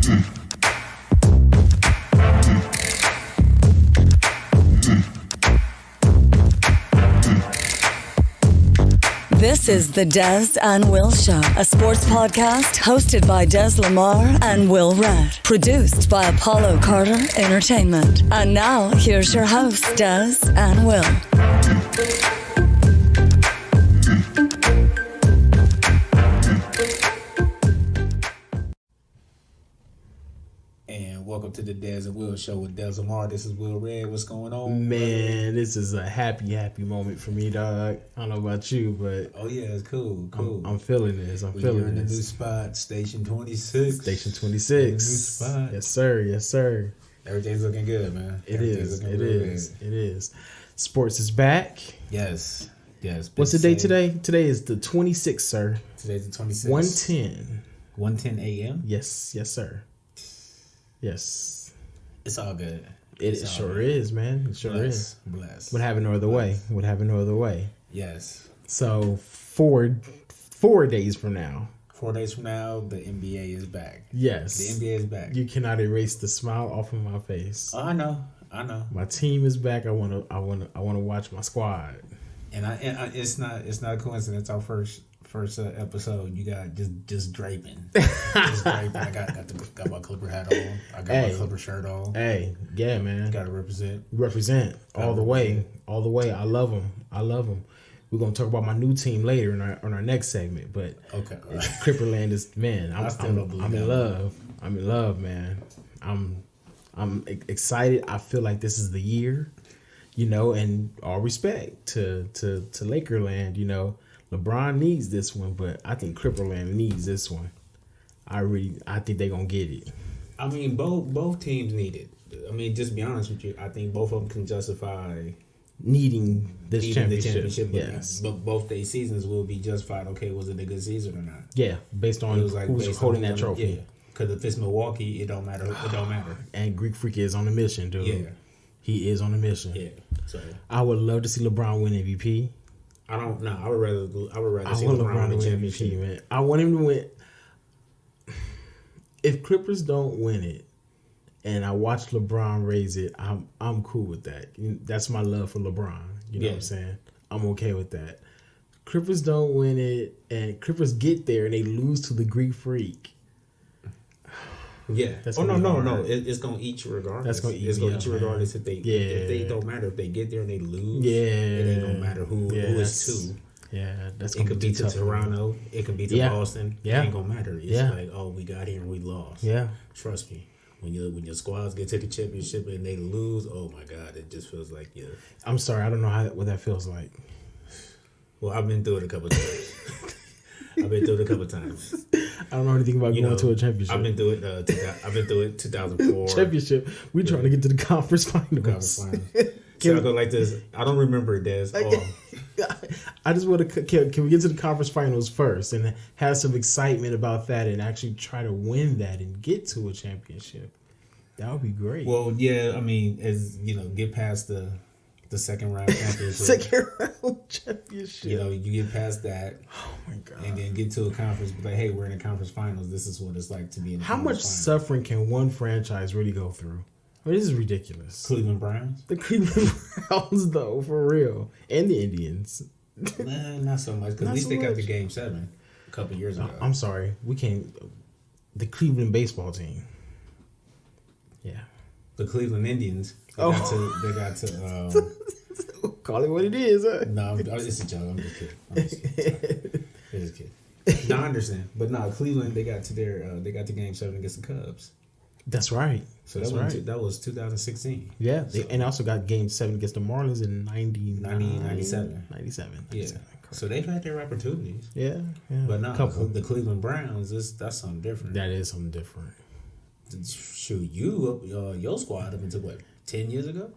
This is the Des and Will Show, a sports podcast hosted by Des Lamar and Will Redd, produced by Apollo Carter Entertainment. And now, here's your hosts, Des and Will. And welcome to the Des and Will Show with Des Lamar. This is Will Redd. What's going on? Man, this is a happy moment for me, dog. I don't know about you, but oh yeah, it's cool. I'm feeling this. We're in a new spot, Station 26. Station 26. New spot. Yes, sir. Yes, sir. Everything's looking good, man. It is. Sports is back. Yes. What's the date today? Today is the 26th, sir. Today's the 26th. 1:10. 1:10 a.m. Yes, sir. Yes. It's all good. It sure is, man. It sure is. Bless. Would have it no other way. Yes. So four days from now. 4 days from now, the NBA is back. Yes. The NBA is back. You cannot erase the smile off of my face. Oh, I know. My team is back. I want to watch my squad. And it's not a coincidence. Our first episode, you got just draping. Just draping. I got my Clipper hat on. I got my Clipper shirt on. Hey, yeah, man. Got to represent all the way. I love them. We're gonna talk about my new team later on our next segment, but okay, Clipperland is, man. I'm in love. I'm in love, man. I'm excited. I feel like this is the year, and all respect to Lakerland, LeBron needs this one, but I think Clipperland needs this one. I think they're gonna get it. I mean, both teams need it. I mean, just be honest with you, I think both of them can justify needing the championship. Yes, but both their seasons will be justified. Okay, was it a good season or not? Yeah, based on who's holding that trophy. Yeah, because if it's Milwaukee, it don't matter. And Greek Freak is on a mission, dude. Yeah, he is on a mission. Yeah, so I would love to see LeBron win MVP. I don't know. I would rather see LeBron win championship. Man. I want him to win. If Clippers don't win it, and I watch LeBron raise it, I'm cool with that. That's my love for LeBron. You know what I'm saying? I'm okay with that. Clippers don't win it, and Clippers get there and they lose to the Greek Freak. Yeah. No. It's gonna eat you regardless. That's gonna eat. It's gonna eat you regardless if they don't matter if they get there and they lose. Yeah. It ain't gonna matter who is to. Yeah, it could be to Toronto. It could be to Boston. Yeah. It ain't gonna matter. It's like, oh, we got here and we lost. Yeah. Trust me. When your squads get to the championship and they lose, oh my God, it just feels like I'm sorry, I don't know what that feels like. Well, I've been through it a couple of times. I don't know anything about going to a championship. I've been through it 2004. Championship. We're trying to get to the conference finals. Can I go like this? I don't remember it, Des. I just want to. Can we get to the conference finals first and have some excitement about that and actually try to win that and get to a championship? That would be great. Well, yeah. I mean, get past the second round championship. Second round championship. You get past that. Oh my God. And then get to a conference, be like, hey, we're in the conference finals. This is what it's like to be in the How much suffering can one franchise really go through? I mean, this is ridiculous. Cleveland Browns? The Cleveland Browns, though, for real. And the Indians. Nah, not so much. Because at least they got to Game 7 a couple years ago. I'm sorry. We can't. The Cleveland baseball team. Yeah. The Cleveland Indians. They got to call it what it is. Huh? No, it's a joke. I'm just kidding. No, I understand. But no, Cleveland, they got to Game 7 against the Cubs. That's right. So that was 2016. Yeah, and also got Game 7 against the Marlins in 97. 97. Yeah. So they've had their opportunities. Yeah. But no, the Cleveland Browns, that's something different. That is something different. Shoot, your squad up until what, 10 years ago?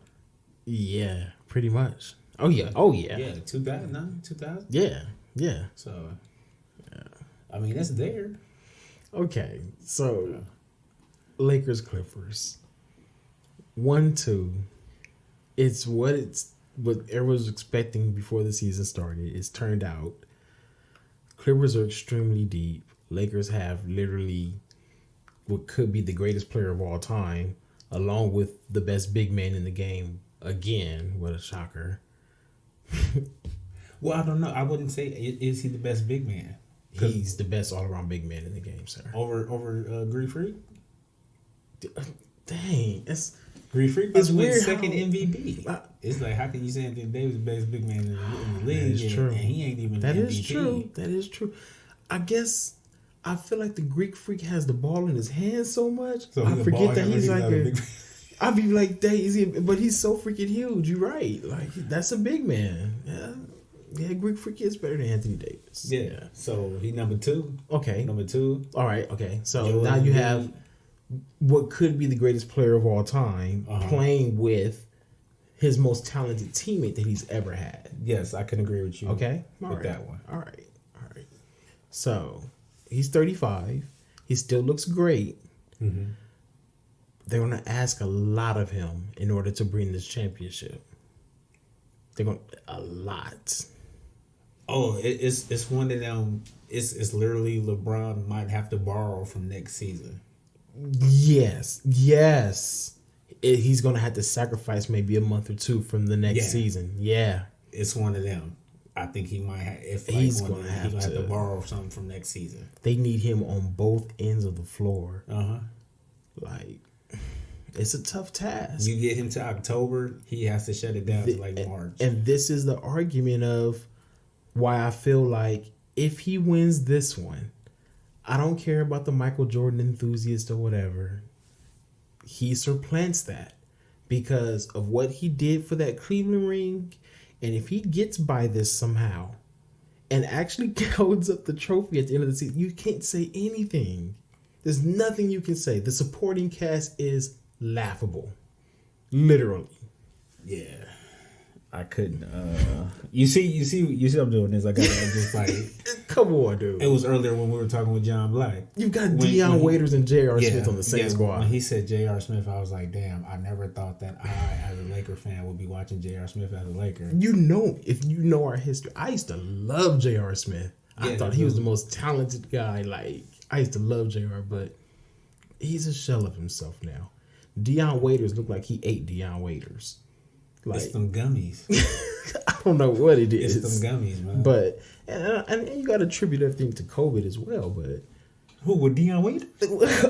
Yeah, pretty much. Oh yeah. Yeah, 2009, 2000? Yeah. So, I mean, that's there. Okay, so Lakers Clippers 1-2. It's what everyone was expecting before the season started. It's turned out. Clippers are extremely deep. Lakers have literally what could be the greatest player of all time, along with the best big man in the game. Again, what a shocker. Well, I don't know. I wouldn't say is he the best big man. He's the best all around big man in the game, sir. Over Greek Freak. Dang, it's Greek Freak. It's win weird. Second MVP. It's like, how can you say Anthony Davis is the best big man in the league? That is true. And he ain't even That MVP. is true. That is true. I guess I feel like the Greek Freak has the ball in his hands so much. So I forget that he's like not a. big. I'd be like, dang, is he? But he's so freaking huge. You're right. Like that's a big man. Yeah, Greek Freak is better than Anthony Davis. Yeah. So he number 2. Okay. Number 2. All right. Okay. So Joel now you Embiid. have what could be the greatest player of all time playing with his most talented teammate that he's ever had. Yes, I can agree with you. Okay. With that one. All right. So he's 35. He still looks great. Mm-hmm. They're going to ask a lot of him in order to bring this championship. They're going to a lot. Oh, it's one of them. It's literally LeBron might have to borrow from next season. Yes. He's going to have to sacrifice maybe a month or two from the next season. Yeah. It's one of them. I think he might have. If He's like going to have to borrow something from next season. They need him on both ends of the floor. Like, it's a tough task. You get him to October, he has to shut it down to like March. And this is the argument of why I feel like if he wins this one, I don't care about the Michael Jordan enthusiast or whatever. He supplants that because of what he did for that Cleveland ring. And if he gets by this somehow and actually holds up the trophy at the end of the season, you can't say anything. There's nothing you can say. The supporting cast is laughable. Literally. Yeah. I couldn't. You see what I'm doing this. I'm just like, come on, dude. It was earlier when we were talking with John Black. You got Deion Waiters and J.R. Smith on the same squad. When he said J.R. Smith, I was like, damn, I never thought that I, as a Laker fan, would be watching J.R. Smith as a Laker. You know, if you know our history, I used to love J.R. Smith. I thought he was the most talented guy. Like, I used to love J.R., but he's a shell of himself now. Deion Waiters looked like he ate Deion Waiters. Like, it's them gummies. I don't know what it is. It's them gummies, man. But and you got to attribute everything to COVID as well. But who with Deion Waiters?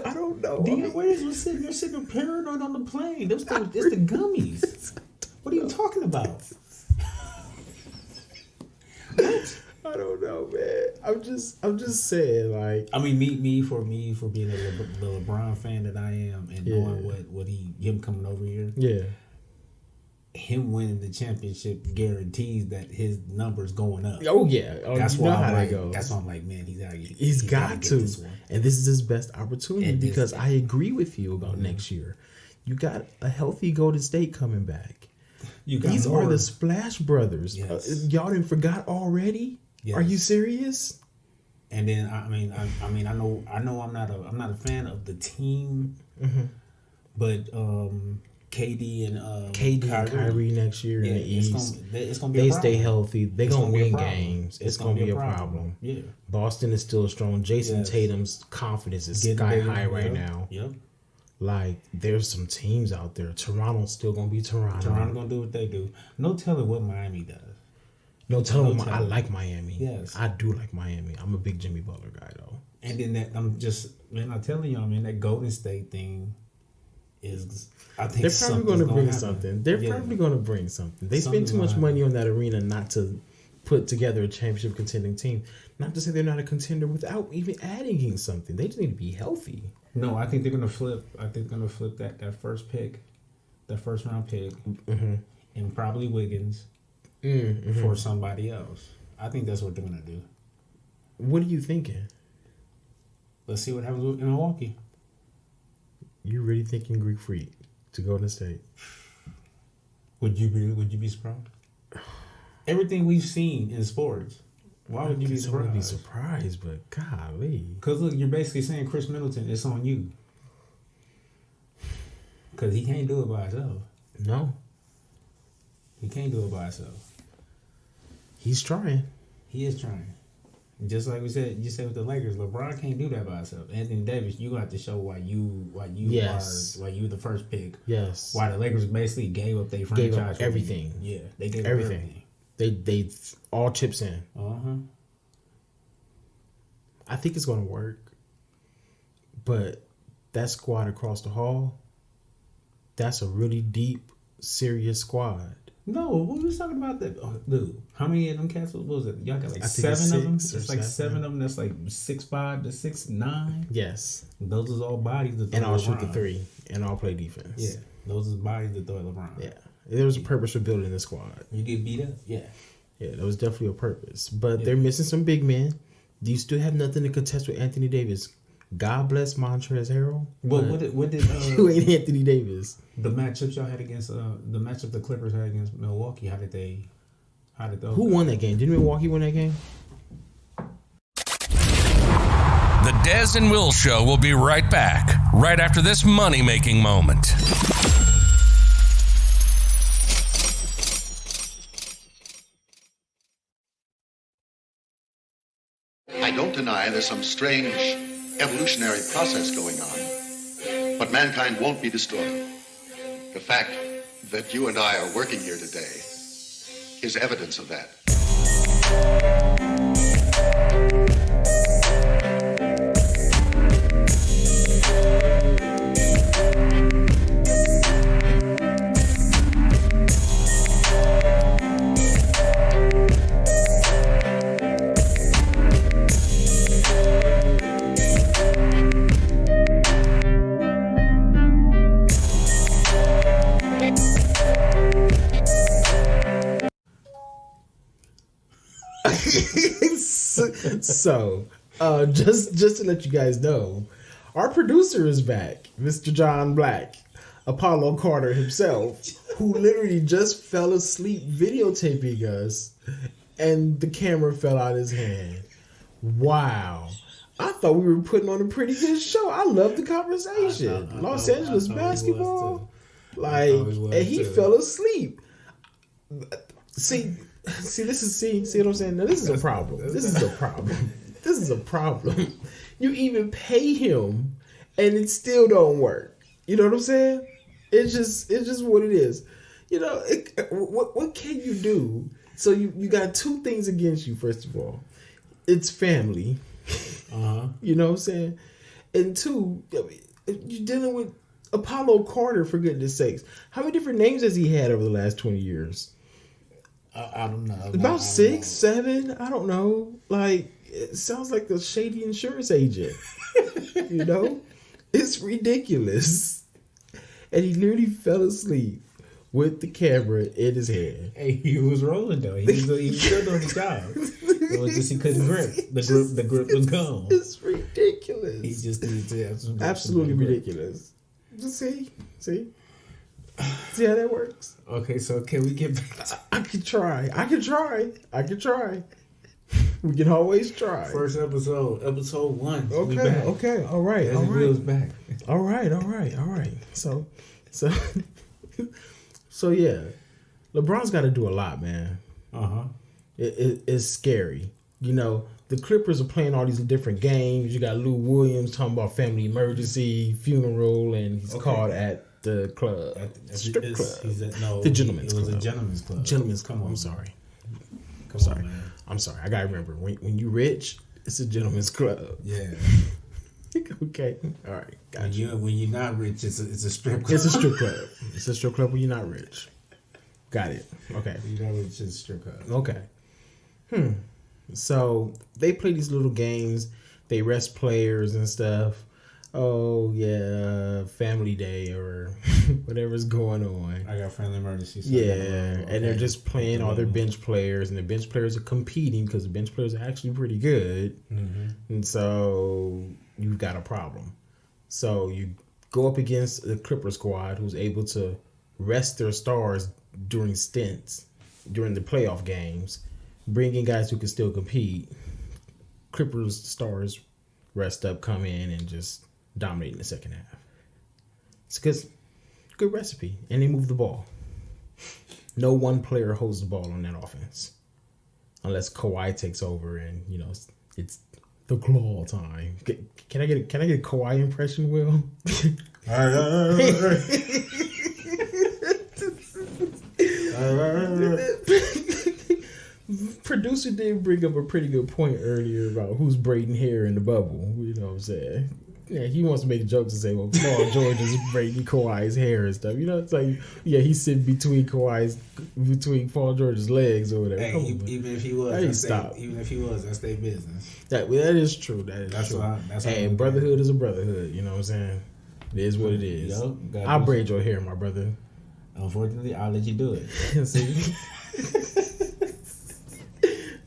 I don't know. Deion Waiters was sitting there sipping paranoid on the plane. It's the gummies. What are you talking about? I don't know, man. I'm just saying, like. I mean, me for being the LeBron fan that I am and knowing what him coming over here. Yeah. Him winning the championship guarantees that his numbers going up. Oh yeah, that's you why know I'm how like, that goes. That's why I'm like, man, he's got to. And this is his best opportunity and because I agree with you about next year. You got a healthy Golden State coming back. These are the Splash Brothers. Yes. Y'all didn't forgot already? Yes. Are you serious? And then I know I'm not a fan of the team, but KD and Kyrie next year in the East. It's gonna be a problem. Stay healthy. They're gonna win games. It's gonna be a problem. Yeah. Boston is still strong. Jason Tatum's confidence is sky high right now. Yep. Like, there's some teams out there. Toronto's still gonna be Toronto. Toronto gonna do what they do. No telling what Miami does. No telling. I like Miami. Yes, I do like Miami. I'm a big Jimmy Butler guy though. And then I'm telling y'all, man, that Golden State thing is. I think they're probably going to bring something. They're probably going to bring something. They spend too much money on that arena not to put together a championship contending team. Not to say they're not a contender without even adding something. They just need to be healthy. No, I think they're going to flip. I think they're going to flip that first pick, that first round pick, and probably Wiggins for somebody else. I think that's what they're going to do. What are you thinking? Let's see what happens in Milwaukee. You really thinking Greek Freak to Golden State? Would you be surprised? Everything we've seen in sports, why would you be surprised? I wouldn't be surprised, but golly. Because look, you're basically saying Chris Middleton, it's on you. Because he can't do it by himself. No. He can't do it by himself. He's trying. He is trying. Just like you said with the Lakers, LeBron can't do that by himself. Anthony Davis, you have to show why you the first pick. Yes. Why the Lakers basically gave up their franchise. Gave up everything. Yeah, they gave up everything. They all chips in. I think it's gonna work, but that squad across the hall, that's a really deep, serious squad. No, we was talking about that. Oh, dude, how many of them cats? What was it? Y'all got like 7 of them. It's like 7 of them. That's like 6'5" to 6'9". Yes, those is all bodies that throw and all LeBron. shoot the three and all play defense. Yeah, those is bodies that throw LeBron. Yeah, there was a purpose for building the squad. You get beat up. Yeah, there was definitely a purpose, but they're missing some big men. Do you still have nothing to contest with Anthony Davis? God bless Montrezl Harrell. Well, what did who ain't Anthony Davis? The matchups y'all had against the matchup the Clippers had against Milwaukee. How did those? Who won that game? Didn't Milwaukee win that game? The Des and Will Show will be right back, right after this money-making moment. I don't deny there's some strange evolutionary process going on, but mankind won't be destroyed. The fact that you and I are working here today is evidence of that. So, just to let you guys know, our producer is back, Mr. John Black, Apollo Carter himself, who literally just fell asleep videotaping us, and the camera fell out of his hand. Wow. I thought we were putting on a pretty good show. I love the conversation. Los Angeles basketball. And he fell asleep. See what I'm saying? Now, this is a problem. This is a problem. You even pay him and it still don't work. You know what I'm saying? It's just what it is. You know, what can you do? So you got two things against you, first of all. It's family. You know what I'm saying? And two, you're dealing with Apollo Carter, for goodness sakes. How many different names has he had over the last 20 years? I don't know. About 6, 7. I don't know. Like, it sounds like a shady insurance agent. You know? It's ridiculous. And he literally fell asleep with the camera in his hand. Hey, he was rolling though. He was still doing his job. It was just he couldn't grip. The grip was gone. It's ridiculous. He just needed to have some absolutely ridiculous. Just see how that works. Okay, so can we get back? I could try. We can always try. First episode 1. Okay. All right. Will's back. All right. So yeah, LeBron's got to do a lot, man. It's scary. You know, the Clippers are playing all these different games. You got Lou Williams talking about family emergency, funeral, and he's called at the club, strip club. The Gentleman's Club. It was a Gentleman's Club. Gentleman's Club. I'm sorry. I'm sorry. I gotta remember when you rich, it's a Gentleman's Club. Yeah. Okay. All right. Gotcha. When you're not rich, it's a strip club. It's a strip club. It's a strip club when you're not rich. Got it. Okay. When you're not rich, it's a strip club. Okay. So they play these little games. They rest players and stuff. Oh yeah, family day or whatever's going on. I got family emergency. So and they're just playing all their bench players, and the bench players are competing because the bench players are actually pretty good. And so you've got a problem. So you go up against the Clipper squad, who's able to rest their stars during stints, during the playoff games, bring in guys who can still compete. Clippers stars rest up, come in, and just dominate in the second half. It's good recipe, and they move the ball. No one player holds the ball on that offense, unless Kawhi takes over and It's the claw time. Can I get a Kawhi impression, Will? Producer did bring up a pretty good point earlier about who's braiding hair in the bubble. You know what I'm saying? Yeah, he wants to make jokes and say, well, Paul George is braiding Kawhi's hair and stuff. You know, it's like, yeah, he's sitting between between Paul George's legs or whatever. Hey, even if he was, that's their business. That is true. That's true. Hey, brotherhood is a brotherhood. You know what I'm saying? It is what it is. I'll braid your hair, my brother. Unfortunately, I'll let you do it. See?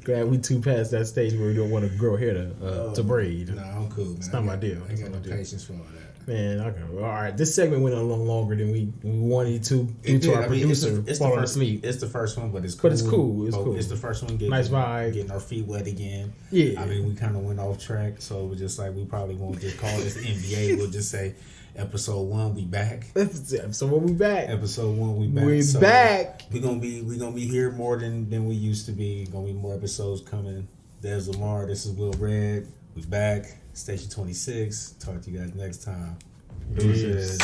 Glad we past that stage where we don't want to grow hair to braid. No, I'm cool, man. It's not my deal. I got no patience for all that. Man, okay. All right, this segment went a little longer than we wanted to due to our producer falling asleep. It's the first one, but it's cool. But it's cool. It's cool. It's the first one. Nice vibe. Getting our feet wet again. Yeah. I mean, we kind of went off track, so we're just like, we probably won't just call this NBA. We'll just say episode 1, we back. Episode 1, we back. Episode 1, we back. We back. We're gonna be here more than we used to be. Gonna be more episodes coming. There's Lamar. This is Will Red. We back. Station 26. Talk to you guys next time. Peace.